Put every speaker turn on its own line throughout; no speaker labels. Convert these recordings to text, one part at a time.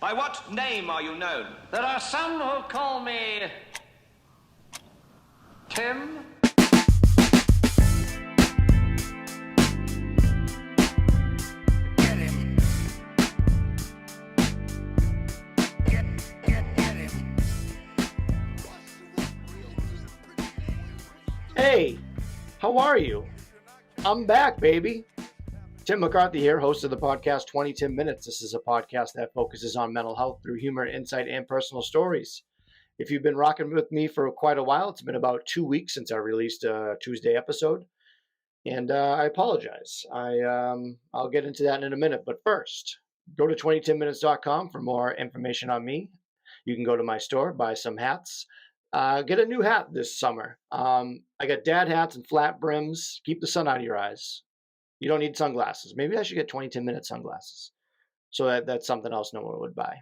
By what name are you known?
There are some who call me Tim.
Get him. Get him.
Hey, how are you? I'm back, baby. Tim McCarthy here, host of the podcast 20 Minutes. This is a podcast that focuses on mental health through humor, insight, and personal stories. If you've been rocking with me for quite a while, it's been about 2 weeks since I released a Tuesday episode, and I apologize. I'll get into that in a minute, but first, go to 20minutes.com for more information on me. You can go to my store, buy some hats. Get a new hat this summer. I got dad hats and flat brims. Keep the sun out of your eyes. You don't need sunglasses. Maybe I should get 20 minute sunglasses. So that's something else no one would buy.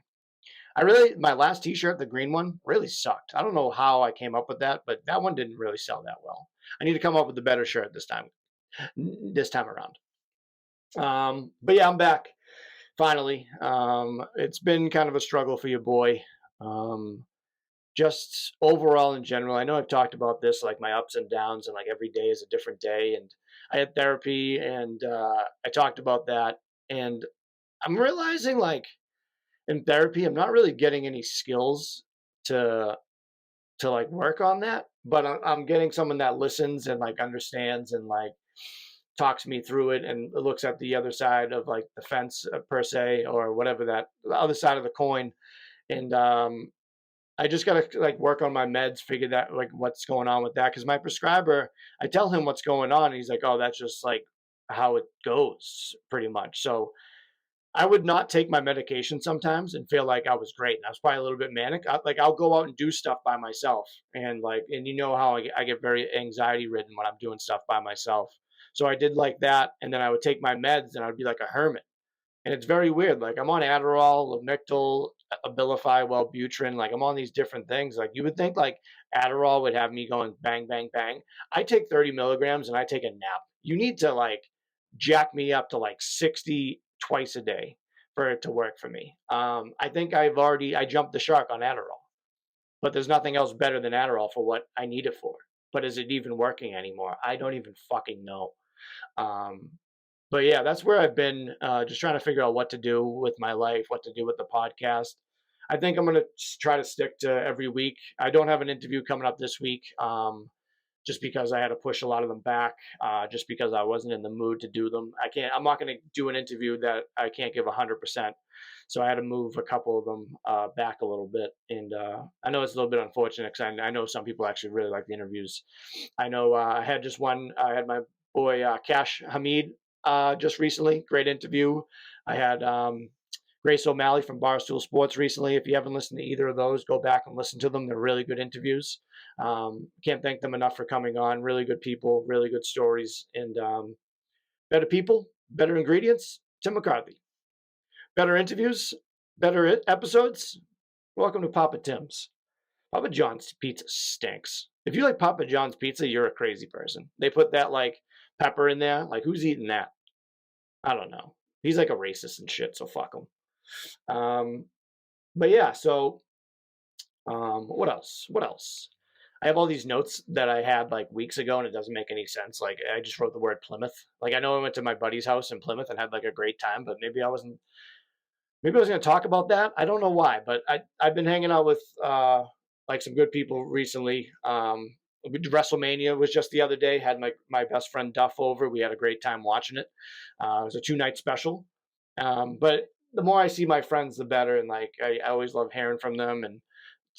My last t-shirt, the green one, really sucked. I don't know how I came up with that, but that one didn't really sell that well. I need to come up with a better shirt this time around. But yeah, I'm back. Finally. It's been kind of a struggle for your boy. Just overall in general, I know I've talked about this, like my ups and downs, and like every day is a different day. And I had therapy, and I talked about that. And I'm realizing, like, in therapy, I'm not really getting any skills to like work on that, but I'm getting someone that listens and like understands and like talks me through it and looks at the other side of like the fence per se, or whatever, that the other side of the coin. And I just gotta like work on my meds, figure that like what's going on with that. Because my prescriber, I tell him what's going on, and he's like, "Oh, that's just like how it goes, pretty much." So I would not take my medication sometimes and feel like I was great. And I was probably a little bit manic. I'll go out and do stuff by myself, and you know how I get very anxiety ridden when I'm doing stuff by myself. So I did like that, and then I would take my meds, and I would be like a hermit. And it's very weird. Like I'm on Adderall, Lamictal, Abilify, Wellbutrin. Like I'm on these different things. Like you would think like Adderall would have me going bang, bang, bang. I take 30 milligrams and I take a nap. You need to like jack me up to like 60 twice a day for it to work for me. I think I jumped the shark on Adderall, but there's nothing else better than Adderall for what I need it for. But is it even working anymore? I don't even fucking know. Um, but yeah, that's where I've been, just trying to figure out what to do with my life, what to do with the podcast. I think I'm going to try to stick to every week. I don't have an interview coming up this week, just because I had to push a lot of them back, just because I wasn't in the mood to do them. I'm not going to do an interview that I can't give 100%. So I had to move a couple of them back a little bit. And I know it's a little bit unfortunate because I know some people actually really like the interviews. I know I had just one. I had my boy Cash Hamid just recently. Great interview. I had Grace O'Malley from Barstool Sports recently. If you haven't listened to either of those, go back and listen to them. They're really good interviews. Can't thank them enough for coming on. Really good people, really good stories, and better people, better ingredients. Tim McCarthy. Better interviews, better episodes. Welcome to Papa Tim's. Papa John's pizza stinks. If you like Papa John's pizza, you're a crazy person. They put that like pepper in there. Like who's eating that? I don't know. He's like a racist and shit, so fuck him. But yeah, so what else? What else? I have all these notes that I had like weeks ago, and it doesn't make any sense. Like I just wrote the word Plymouth. Like I know I went to my buddy's house in Plymouth and had like a great time, but maybe I was going to talk about that. I don't know why, but I've been hanging out with like some good people recently. WrestleMania was just the other day. Had my best friend Duff over. We had a great time watching it. It was a 2-night special. But the more I see my friends, the better. And like I always love hearing from them and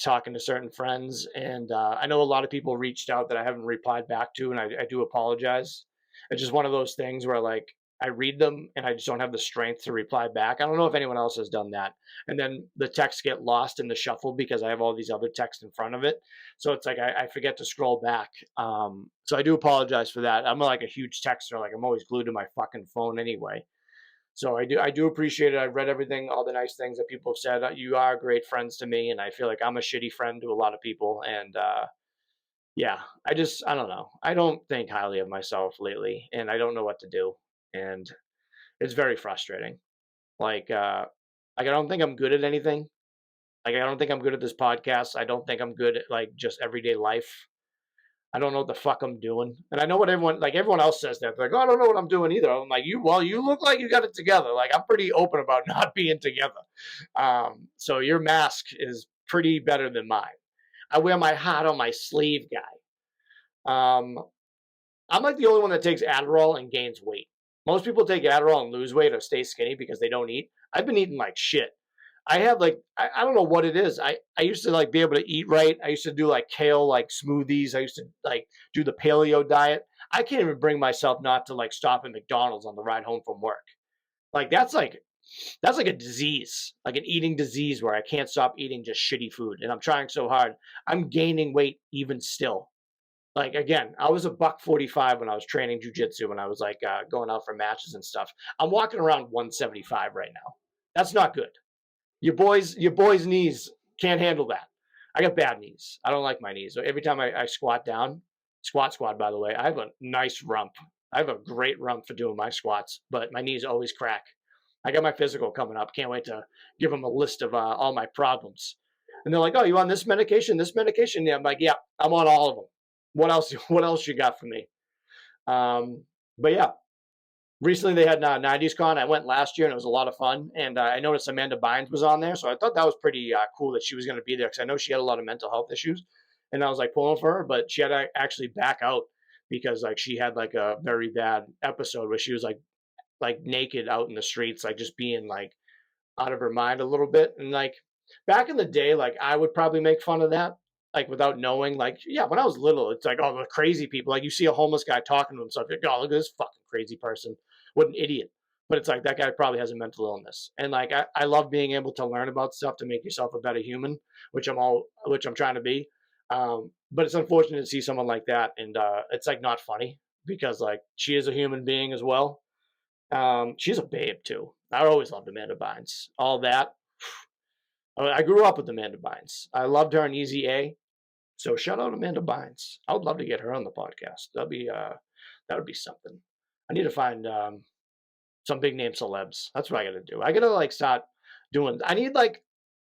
talking to certain friends. And I know a lot of people reached out that I haven't replied back to, and I do apologize. It's just one of those things where like I read them and I just don't have the strength to reply back. I don't know if anyone else has done that. And then the texts get lost in the shuffle because I have all these other texts in front of it. So it's like I forget to scroll back. So I do apologize for that. I'm like a huge texter. Like I'm always glued to my fucking phone anyway. So I do appreciate it. I've read everything, all the nice things that people have said. You are great friends to me, and I feel like I'm a shitty friend to a lot of people. And yeah, I don't know. I don't think highly of myself lately, and I don't know what to do. And it's very frustrating. Like Like, I don't think I'm good at anything. Like, I don't think I'm good at this podcast. I don't think I'm good at like just everyday life. I don't know what the fuck I'm doing. And I know what everyone else says that. They're like, oh, I don't know what I'm doing either. I'm like, you look like you got it together. Like, I'm pretty open about not being together. So your mask is pretty better than mine. I wear my heart on my sleeve, guy. I'm like the only one that takes Adderall and gains weight. Most people take Adderall and lose weight or stay skinny because they don't eat. I've been eating like shit. I have like I don't know what it is. I used to like be able to eat right. I used to do like kale like smoothies. I used to like do the paleo diet. I can't even bring myself not to like stop at McDonald's on the ride home from work. Like that's like a disease, like an eating disease where I can't stop eating just shitty food. And I'm trying so hard. I'm gaining weight even still. Like again, I was a buck 45 when I was training jujitsu when I was like going out for matches and stuff. I'm walking around 175 right now. That's not good. Your boy's knees can't handle that. I got bad knees. I don't like my knees. So every time I squat down, squat squad, by the way, I have a nice rump. I have a great rump for doing my squats, but my knees always crack. I got my physical coming up. Can't wait to give them a list of all my problems. And they're like, "Oh, you on this medication? This medication?" Yeah, I'm like, "Yeah, I'm on all of them. What else? What else you got for me?" But yeah, recently they had 90s Con. I went last year and it was a lot of fun. And I noticed Amanda Bynes was on there. So I thought that was pretty cool that she was going to be there because I know she had a lot of mental health issues. And I was like pulling for her, but she had to actually back out because like she had like a very bad episode where she was like naked out in the streets, like just being like out of her mind a little bit. And like back in the day, like I would probably make fun of that, like without knowing. Like, yeah, when I was little, it's like, oh, the crazy people. Like you see a homeless guy talking to himself, you're like, oh, look at this fucking crazy person. What an idiot. But it's like that guy probably has a mental illness. And like I love being able to learn about stuff to make yourself a better human, which I'm trying to be. But it's unfortunate to see someone like that, and it's like not funny because like she is a human being as well. She's a babe too. I always loved Amanda Bynes. All that. I grew up with Amanda Bynes. I loved her on Easy A. So shout out Amanda Bynes. I would love to get her on the podcast. That would be something. I need to find some big name celebs. That's what I gotta do. I gotta like start doing. I need like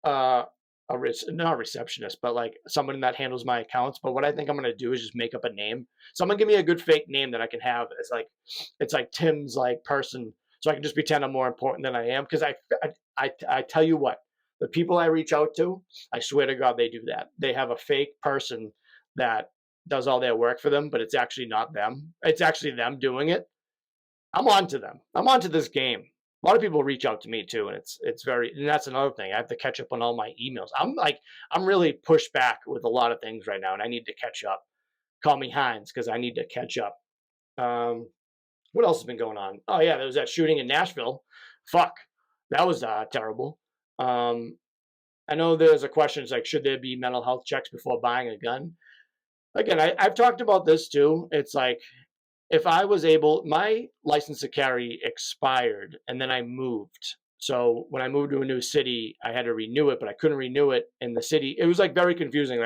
uh not a receptionist, but like someone that handles my accounts. But what I think I'm gonna do is just make up a name. Someone give me a good fake name that I can have. It's like Tim's like person, so I can just pretend I'm more important than I am. Because I tell you what, the people I reach out to, I swear to God, they do that. They have a fake person that does all their work for them, but it's actually not them. It's actually them doing it. I'm on to them. I'm on to this game. A lot of people reach out to me too, and and that's another thing. I have to catch up on all my emails. I'm really pushed back with a lot of things right now, and I need to catch up. Call me Hines because I need to catch up. Um, what else has been going on? Oh yeah, there was that shooting in Nashville. Fuck, that was terrible. Um, I know there's a question. It's like, should there be mental health checks before buying a gun? Again, I've talked about this too. It's like if I was able, my license to carry expired and then I moved. So when I moved to a new city, I had to renew it, but I couldn't renew it in the city. It was like very confusing.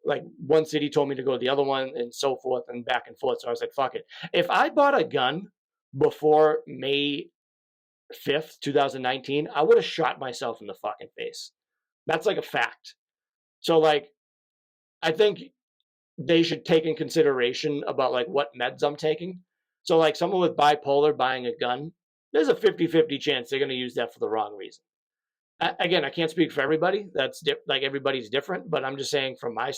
Like one city told me to go to the other one and so forth and back and forth. So I was like, fuck it. If I bought a gun before May 5th, 2019, I would have shot myself in the fucking face. That's like a fact. So like I think they should take in consideration about like what meds I'm taking. So like someone with bipolar buying a gun, there's a 50-50 chance they're going to use that for the wrong reason. Again, I can't speak for everybody. Like everybody's different, but I'm just saying from my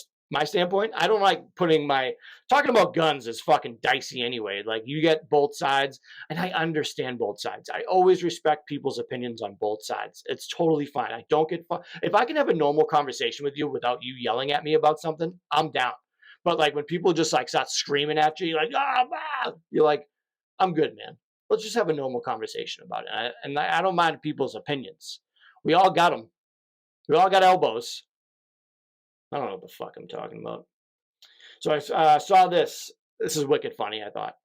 standpoint, I don't like putting my talking about guns is fucking dicey anyway. Like you get both sides, and I understand both sides. I always respect people's opinions on both sides. It's totally fine. I don't get if I can have a normal conversation with you without you yelling at me about something, I'm down. But like when people just like start screaming at you, you're like, you're like, I'm good, man. Let's just have a normal conversation about it. And I don't mind people's opinions. We all got them. We all got elbows. I don't know what the fuck I'm talking about. So I saw this. This is wicked funny, I thought.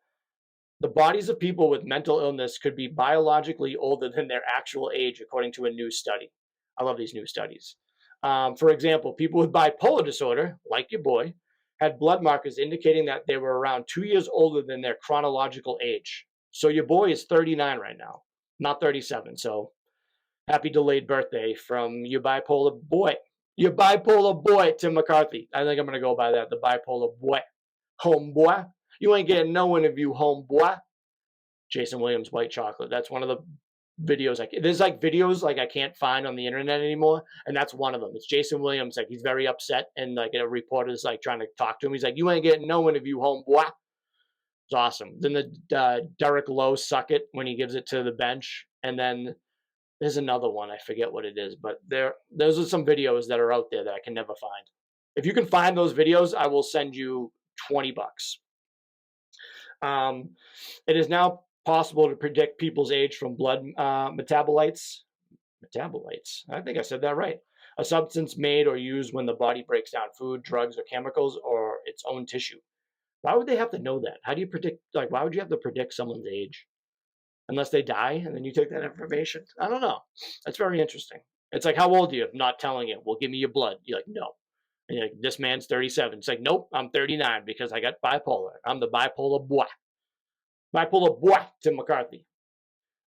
The bodies of people with mental illness could be biologically older than their actual age, according to a new study. I love these new studies. For example, people with bipolar disorder, like your boy, had blood markers indicating that they were around 2 years older than their chronological age. So your boy is 39 right now, not 37. So Happy delayed birthday from your bipolar boy. Your bipolar boy, Tim McCarthy. I think I'm gonna go by that. The bipolar boy, homeboy. You ain't getting no interview, homeboy. Jason Williams, white chocolate. That's one of the videos. There's like videos like I can't find on the internet anymore, and that's one of them. It's Jason Williams. Like he's very upset, and like a reporter's like trying to talk to him. He's like, "You ain't getting no interview, homeboy." It's awesome. Then the Derek Lowe suck it when he gives it to the bench, and then there's another one. I forget what it is, but those are some videos that are out there that I can never find. If you can find those videos, I will send you $20. It is now possible to predict people's age from blood metabolites. Metabolites. I think I said that right. A substance made or used when the body breaks down food, drugs, or chemicals, or its own tissue. Why would they have to know that? How do you predict? Like, why would you have to predict someone's age? Unless they die and then you take that information. I don't know. That's very interesting. It's like, how old are you? Not telling you. Well, give me your blood. You're like, no. And you're like, this man's 37. It's like, nope, I'm 39 because I got bipolar. I'm the bipolar boy. Bipolar boy, Tim McCarthy.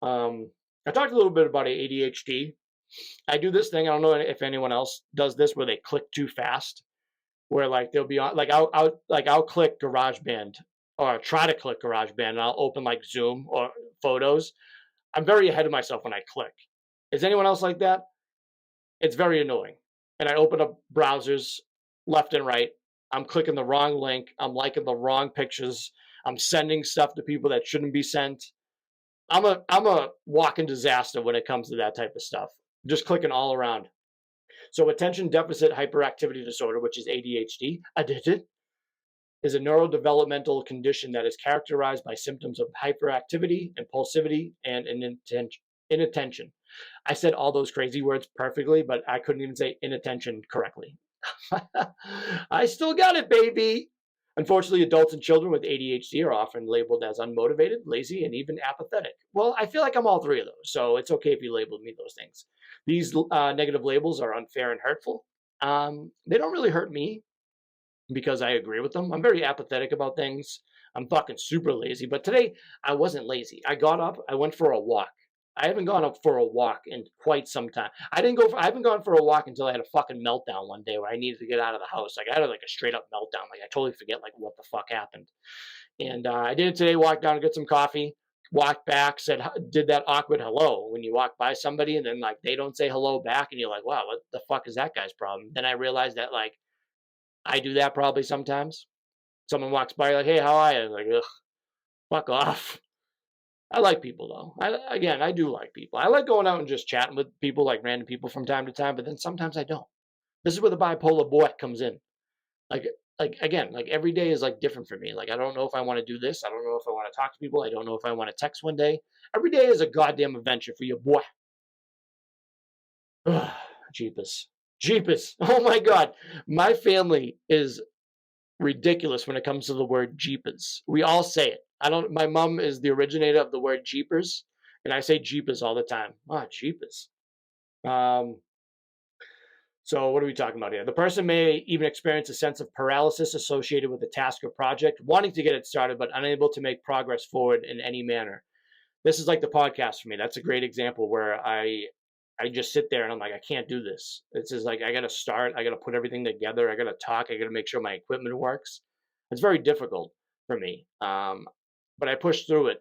I talked a little bit about ADHD. I do this thing. I don't know if anyone else does this where they click too fast. Where like they'll be on like I'll click GarageBand or try to click GarageBand and I'll open like Zoom or photos. I'm very ahead of myself when I click. Is anyone else like that? It's very annoying. And I open up browsers left and right. I'm clicking the wrong link. I'm liking the wrong pictures. I'm sending stuff to people that shouldn't be sent. I'm a walking disaster when it comes to that type of stuff. Just clicking all around. So attention deficit hyperactivity disorder, which is ADHD, is a neurodevelopmental condition that is characterized by symptoms of hyperactivity, impulsivity, and inattention. I said all those crazy words perfectly, but I couldn't even say inattention correctly. I still got it, baby. Unfortunately, adults and children with ADHD are often labeled as unmotivated, lazy, and even apathetic. Well, I feel like I'm all three of those, so it's okay if you label me those things. These negative labels are unfair and hurtful. They don't really hurt me because I agree with them. I'm very apathetic about things. I'm fucking super lazy, but today I wasn't lazy. I got up, I went for a walk. I haven't gone up for a walk in quite some time. I haven't gone for a walk until I had a fucking meltdown one day where I needed to get out of the house. Like I had like a straight up meltdown. Like I totally forget like what the fuck happened. And I did it today. Walked down to get some coffee. Walked back. Did that awkward hello when you walk by somebody and then like they don't say hello back and you're like, wow, what the fuck is that guy's problem? Then I realized that like I do that probably sometimes. Someone walks by, like, hey, how are you? Like, ugh, fuck off. I like people though. I do like people. I like going out and just chatting with people, like random people from time to time, but then sometimes I don't. This is where the bipolar boy comes in. Like again, like every day is like different for me. Like I don't know if I want to do this. I don't know if I want to talk to people. I don't know if I want to text one day. Every day is a goddamn adventure for your boy. Ugh, Jeepers. Jeepers. Oh my god. My family is ridiculous when it comes to the word jeepers. We all say it. My mom is the originator of the word jeepers, and I say jeepers all the time. Ah, jeepers. Um, so what are we talking about here? The person may even experience a sense of paralysis associated with the task or project, wanting to get it started, but unable to make progress forward in any manner. This is like the podcast for me. That's a great example where I just sit there and I'm like, I can't do this. It's just like I gotta start, I gotta put everything together, I gotta talk, I gotta make sure my equipment works. It's very difficult for me. But I push through it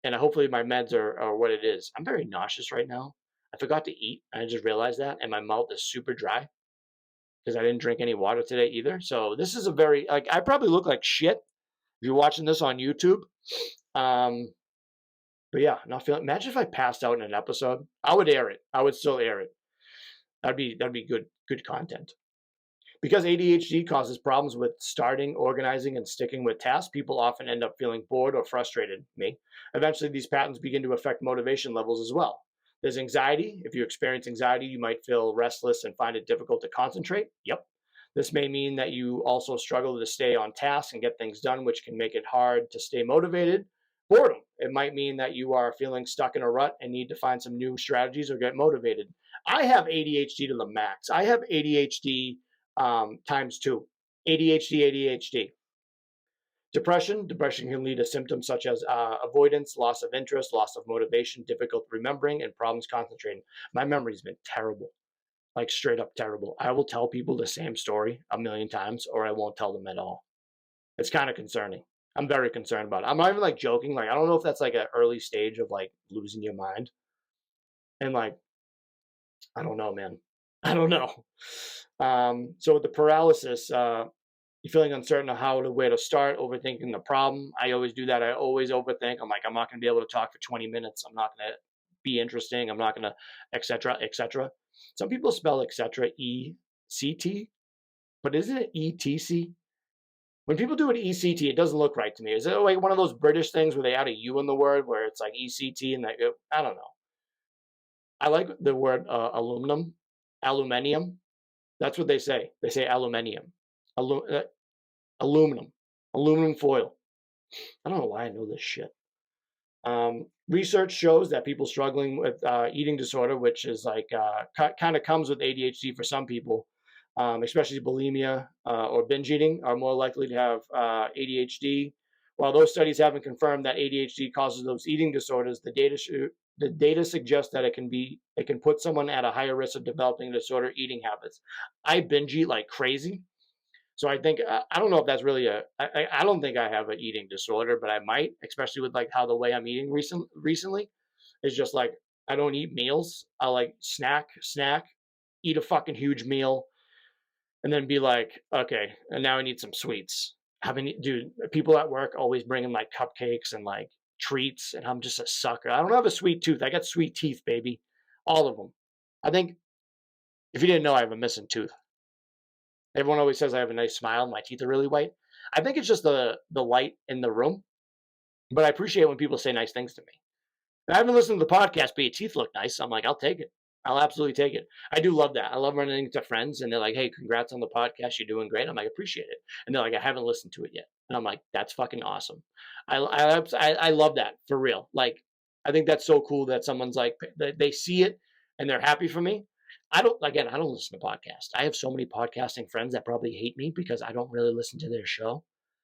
and hopefully my meds are what it is. I'm very nauseous right now. I forgot to eat. I just realized that, and my mouth is super dry because I didn't drink any water today either. So this is a very like I probably look like shit if you're watching this on YouTube. Um, but yeah, not feeling. Imagine if I passed out in an episode. I would air it. I would still air it. That'd be good content. Because ADHD causes problems with starting, organizing, and sticking with tasks, people often end up feeling bored or frustrated. Me. Eventually, these patterns begin to affect motivation levels as well. There's anxiety. If you experience anxiety, you might feel restless and find it difficult to concentrate. Yep. This may mean that you also struggle to stay on task and get things done, which can make it hard to stay motivated. Boredom. It might mean that you are feeling stuck in a rut and need to find some new strategies or get motivated. I have ADHD to the max. I have ADHD times two. ADHD. Depression can lead to symptoms such as avoidance, loss of interest, loss of motivation, difficult remembering, and problems concentrating. My memory's been terrible, like straight up terrible. I will tell people the same story a million times, or I won't tell them at all. It's kind of concerning. I'm very concerned about it. I'm not even like joking. Like, I don't know if that's like an early stage of like losing your mind. And like, I don't know, man. I don't know. So with the paralysis, you're feeling uncertain of how to where to start, overthinking the problem. I always do that. I always overthink. I'm like, I'm not going to be able to talk for 20 minutes. I'm not going to be interesting. I'm not going to, etc., etc. Some people spell etc. E-C-T, but isn't it E-T-C? When people do it ECT, it doesn't look right to me. Is it like one of those British things where they add a U in the word, where it's like ECT and that? I don't know. I like the word aluminium. That's what they say. They say aluminium, aluminum, aluminum foil. I don't know why I know this shit. Research shows that people struggling with eating disorder, which is like kind of comes with ADHD for some people, especially bulimia or binge eating, are more likely to have ADHD. While those studies haven't confirmed that ADHD causes those eating disorders, the data suggests that it can put someone at a higher risk of developing disorder eating habits. I binge eat like crazy. So I think I don't know if that's really I don't think I have an eating disorder, but I might, especially with like how the way I'm eating recently is just like I don't eat meals. I like snack, eat a fucking huge meal, and then be like, okay, and now I need some sweets. Dude, people at work always bringing like cupcakes and like treats, and I'm just a sucker. I don't have a sweet tooth. I got sweet teeth, baby, all of them. I think if you didn't know, I have a missing tooth. Everyone always says I have a nice smile. My teeth are really white. I think it's just the light in the room, but I appreciate when people say nice things to me. I haven't listened to the podcast, but your teeth look nice. I'm like, I'll take it. I'll absolutely take it. I do love that. I love running into friends and they're like, hey, congrats on the podcast. You're doing great. I'm like, appreciate it. And they're like, I haven't listened to it yet. And I'm like, that's fucking awesome. I love that for real. Like, I think that's so cool that someone's like, they see it and they're happy for me. I don't listen to podcasts. I have so many podcasting friends that probably hate me because I don't really listen to their show.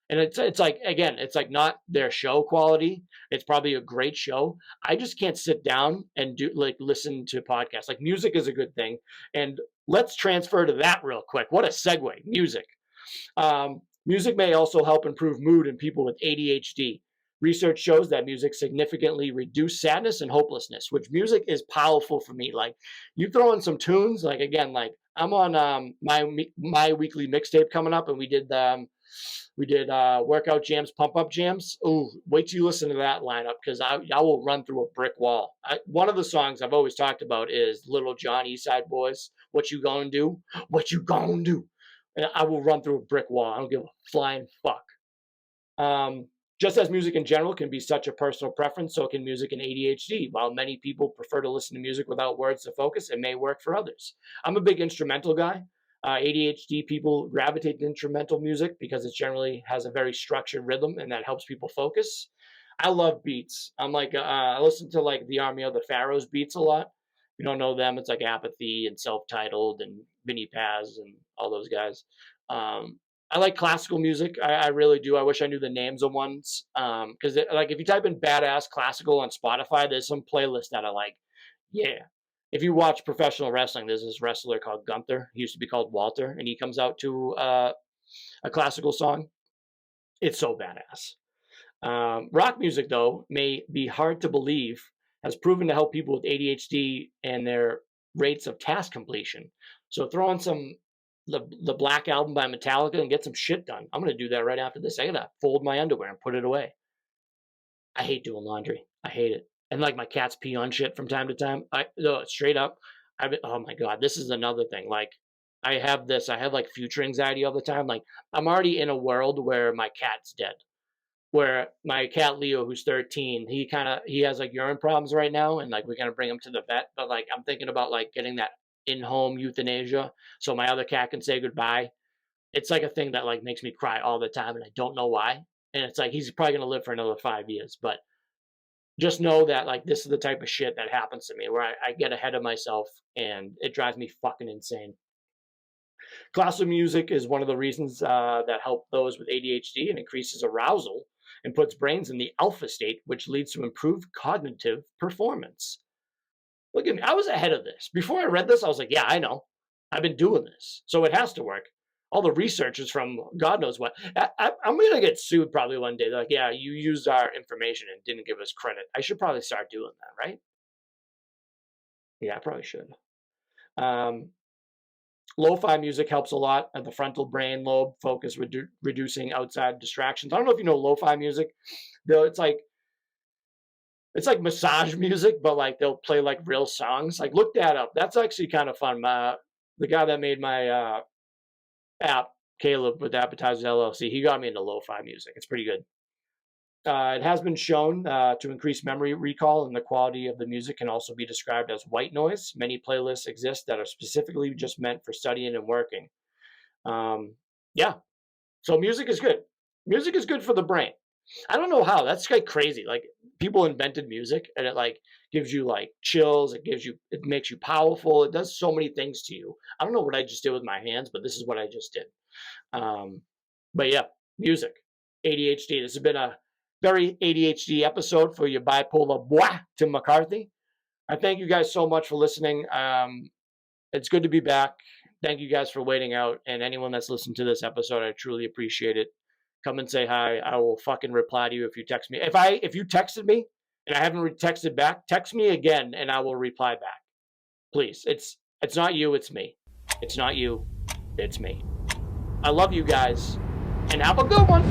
And it's like, again, it's like not their show quality. It's probably a great show. I just can't sit down and listen to podcasts. Like music is a good thing. And let's transfer to that real quick. What a segue, music. Music may also help improve mood in people with ADHD. Research shows that music significantly reduces sadness and hopelessness, which music is powerful for me. Like you throw in some tunes, like again, like I'm on my weekly mixtape coming up, and we did workout jams, pump up jams. Ooh, wait till you listen to that lineup because I will run through a brick wall. One of the songs I've always talked about is Little John Eastside Boys. What you gonna do? What you gonna do? And I will run through a brick wall. I don't give a flying fuck. Just as music in general can be such a personal preference, so can music in ADHD. While many people prefer to listen to music without words to focus, it may work for others. I'm a big instrumental guy. ADHD people gravitate to instrumental music because it generally has a very structured rhythm and that helps people focus. I love beats. I'm like, I listen to like the Army of the Pharaohs beats a lot. If you don't know them, it's like Apathy and Self-Titled and Vinny Paz and all those guys. I like classical music. I really do. I wish I knew the names of ones. Because like if you type in badass classical on Spotify, there's some playlist that I like. Yeah. If you watch professional wrestling, there's this wrestler called Gunther. He used to be called Walter, and he comes out to a classical song. It's so badass. Rock music, though, may be hard to believe, has proven to help people with ADHD and their rates of task completion. So throw on the Black Album by Metallica and get some shit done. I'm gonna do that right after this. I gotta fold my underwear and put it away. I hate doing laundry. I hate it. And like my cats pee on shit from time to time. No, straight up. Oh my god, this is another thing. Like I have like future anxiety all the time. Like I'm already in a world where my cat's dead. Where my cat Leo, who's 13, he has like urine problems right now, and like we're gonna bring him to the vet. But like I'm thinking about like getting that in-home euthanasia so my other cat can say goodbye. It's like a thing that like makes me cry all the time, and I don't know why. And it's like he's probably gonna live for another 5 years, but just know that like this is the type of shit that happens to me where I get ahead of myself and it drives me fucking insane. Classical music is one of the reasons that help those with ADHD and increases arousal and puts brains in the alpha state, which leads to improved cognitive performance. Look at me. I was ahead of this. Before I read this, I was like, yeah, I know. I've been doing this. So it has to work. All the research is from God knows what. I'm going to get sued probably one day. They're like, yeah, you used our information and didn't give us credit. I should probably start doing that, right? Yeah, I probably should. Lo-fi music helps a lot at the frontal brain lobe focus, reducing outside distractions. I don't know if you know lo-fi music. Though it's like massage music, but like they'll play like real songs. Like look that up. That's actually kind of fun. The guy that made my app, Caleb with Appetizers LLC, he got me into lo-fi music. It's pretty good. It has been shown to increase memory recall, and the quality of the music can also be described as white noise. Many playlists exist that are specifically just meant for studying and working. Yeah, so music is good. Music is good for the brain. I don't know how. That's like crazy. Like people invented music, and it like gives you like chills. It makes you powerful. It does so many things to you. I don't know what I just did with my hands, but this is what I just did. But yeah, music, ADHD. This has been a very ADHD episode for your Bipolar Boy, Tim McCarthy. I thank you guys so much for listening. It's good to be back. Thank you guys for waiting out. And anyone that's listened to this episode, I truly appreciate it. Come and say hi. I will fucking reply to you if you text me. If you texted me and I haven't texted back, text me again and I will reply back. Please. It's not you, it's me. It's not you, it's me. I love you guys. And have a good one.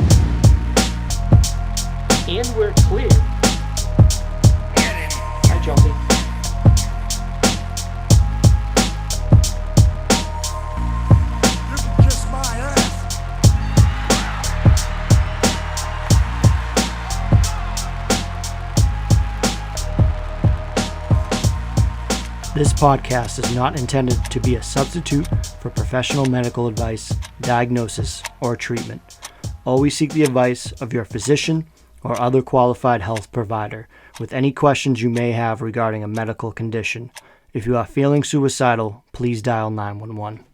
And we're clear.
Get him.
Hi, Chelsea.
You can kiss my ass.
This podcast is not intended to be a substitute for professional medical advice, diagnosis, or treatment. Always seek the advice of your physician or other qualified health provider with any questions you may have regarding a medical condition. If you are feeling suicidal, please dial 911.